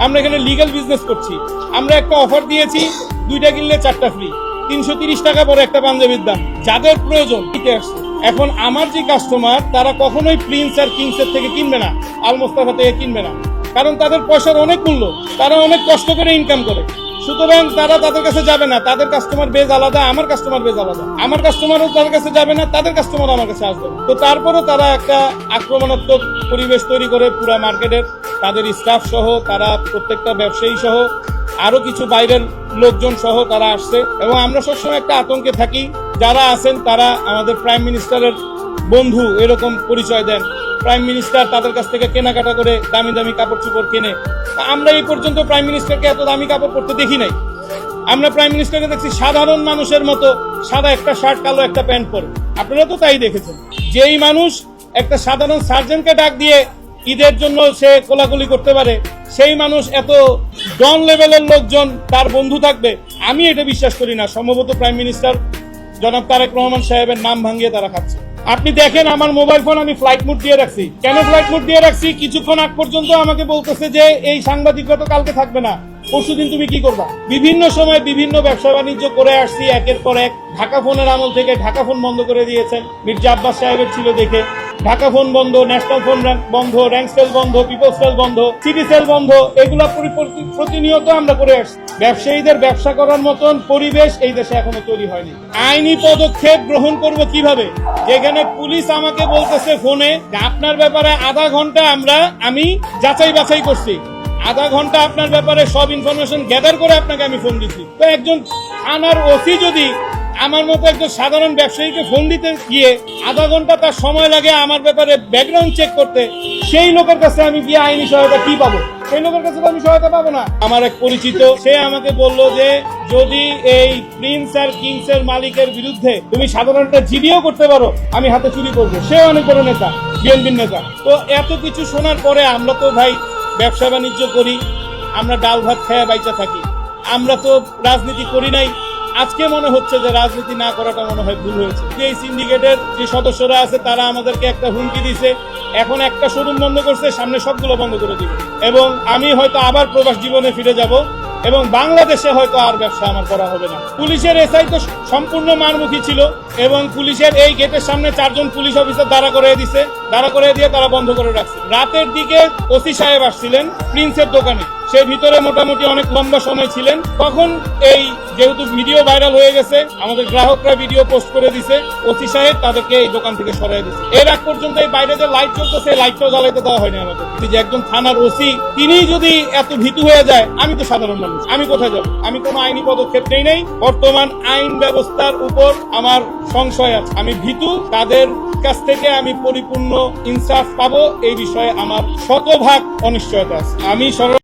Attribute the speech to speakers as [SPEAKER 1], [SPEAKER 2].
[SPEAKER 1] আমরা এখানে legal business করছি। আমরা একটা অফার দিয়েছি 2টা কিনলে 4টা ফ্রি, 330 টাকা পরে একটা পাঞ্জাবির দাম। যাদের প্রয়োজন কিনতে আসছে। এখন আমার যে কাস্টমার তারা কখনোই প্রিন্স আর কিংস এর থেকে কিনবে না, আল মোস্তফা থেকে কিনবে না, কারণ তাদের পয়সার অনেক মূল্য, তারা অনেক কষ্ট করে ইনকাম করে। সুতরাং তারা তাদের কাছে যাবে না, তাদের কাস্টমার বেজ আলাদা, আমার কাস্টমার বেজ আলাদা। আমার কাস্টমারও তাদের কাছে যাবে না, তাদের কাস্টমার আমার কাছে আসবে না। তো তারপরও তারা একটা আক্রমণাত্মক পরিবেশ তৈরি করে পুরা মার্কেটের, তাদের স্টাফ সহ, তারা প্রত্যেকটা ব্যবসায়ী সহ, আরো কিছু বাইরের লোকজন সহ তারা আসছে। এবং আমরা সবসময় একটা আতঙ্কে থাকি, যারা আছেন তারা আমাদের প্রাইম মিনিস্টারের বন্ধু এরকম পরিচয় দেন। প্রাইম মিনিস্টার তাদের কাছ থেকে কেনাকাটা করে দামি দামি কাপড় চোপড় কেনে। আমরা এই পর্যন্ত প্রাইম মিনিস্টারকে এত দামি কাপড় পরতে দেখি নাই। আমরা প্রাইম মিনিস্টারকে দেখছি সাধারণ মানুষের মতো সাদা একটা শার্ট, কালো একটা প্যান্ট পরে। আপনারা তো তাই দেখেছেন। যেই মানুষ একটা সাধারণ সার্জনকে ডাক দিয়ে ঈদের জন্য সে কোলাকুলি করতে পারে, সেই মানুষ এত ডন লেভেলের লোকজন তার বন্ধু থাকবে, আমি এটা বিশ্বাস করি না। সম্ভবত প্রাইম মিনিস্টার জনাব তারেক রহমান সাহেবের নাম ভাঙিয়ে তারা খাচ্ছে। আপনি দেখেন আমার মোবাইল ফোন আমি ফ্লাইট মোড দিয়ে রাখছি। কেন ফ্লাইট মোড দিয়ে রাখছি? কিছুক্ষণ আগ পর্যন্ত আমাকে বলতেছে যে এই সাংবাদিকরা তো কালকে থাকবে না, পরশুদিন তুমি কি করবা। বিভিন্ন সময় বিভিন্ন ব্যবসা বাণিজ্য করে আসছি একের পর এক। ঢাকা ফোনের আমল থেকে ঢাকা ফোন বন্ধ করে দিয়েছেন, মির্জা আব্বাস সাহেবের ছিল দেখে। ঢাকা ফোন বন্ধ, ন্যাশনাল ফোন বন্ধ, র্যাঙ্ক সেল বন্ধ, পিপল সেল বন্ধ, সিটি সেল বন্ধ, এগুলা প্রতিনিয়ত আমরা করে আসছি। ব্যবসায়ীদের ব্যবসা করার মতন পরিবেশ এই দেশে এখনো তৈরি হয়নি। আইনি পদক্ষেপ গ্রহণ করব কিভাবে? যেখানে পুলিশ আমাকে বলতেছে ফোনে আপনার ব্যাপারে আধা ঘন্টা আমি যাচাই বাছাই করছি, আধা ঘন্টা আপনার ব্যাপারে সব ইনফরমেশন গ্যাদার করে আপনাকে আমি ফোন দিচ্ছি। তো একজন থানার ওসি যদি আমার মতো একজন সাধারণ ব্যবসায়ীকে ফোন দিতে গিয়ে আধা ঘন্টা তার সময় লাগে আমার ব্যাপারে ব্যাকগ্রাউন্ড চেক করতে, সেই লোকের কাছে আমি গিয়ে আইনি সহায়তা কি পাবো? সেই লোকের কাছে তো আমি সহায়তা পাবো না। আমার এক পরিচিত, সে আমাকে বলল যে যদি এই প্রিন্স আর কিংস এর মালিকের বিরুদ্ধে তুমি সাধারণ একটা জিডিও করতে পারো, আমি হাতে চুরি করবো। সে অনেক বড় নেতা, বিএনপির নেতা। তো এত কিছু শোনার পরে আমরা তো ভাই ব্যবসা বাণিজ্য করি, আমরা ডাল ভাত খেয়ে বাইচা থাকি, আমরা তো রাজনীতি করি নাই। আজকে মনে হচ্ছে যে রাজনীতি না করাটা মনে হয় ভুল হয়েছে। এই সিন্ডিকেটের যে সদস্যরা আছে তারা আমাদেরকে একটা হুমকি দিছে, এখন একটা শোরুম বন্ধ করছে, সামনে সবগুলো বন্ধ করে দিবে। এবং আমি হয়তো আবার প্রবাস জীবনে ফিরে যাব এবং বাংলাদেশে হয়তো আর ব্যবসা আমার করা হবে না। পুলিশের এসআই তো সম্পূর্ণ মারমুখী ছিল এবং পুলিশের এই গেটের সামনে 4 জন পুলিশ অফিসার দাঁড়া করে দিয়ে তারা বন্ধ করে রাখছে। রাতের দিকে ওসি সাহেব আসছিলেন প্রিন্সের দোকানে, সে ভিতরে মোটামুটি অনেক লম্বা সময় ছিলেন। তখন এই যেহেতু ভিডিও ভাইরাল হয়ে গেছে, আমাদের গ্রাহকরা ভিডিও পোস্ট করে দিছে, ওসি সাহেব তাদেরকে এই দোকান থেকে সরাই দিচ্ছে। এর আগ পর্যন্ত এই বাইরে যে লাইট চলতেছে, লাইটটাও জ্বালাইতে দেওয়া হয়নি আমাদের। যে একজন থানার ওসি তিনি যদি এত ভীতু হয়ে যায়, আমি তো সাধারণ মানুষ, আমি কোথায় যাব? আমি কোনো আইনি পদক্ষেপ নেই নাই। বর্তমান আইন ব্যবস্থার উপর আমার সংশয় আছে, আমি ভীতু। তাদের কাছ থেকে আমি পরিপূর্ণ ইনসাফ পাবো এই বিষয়ে আমার শতভাগ অনিশ্চয়তা আছে। আমি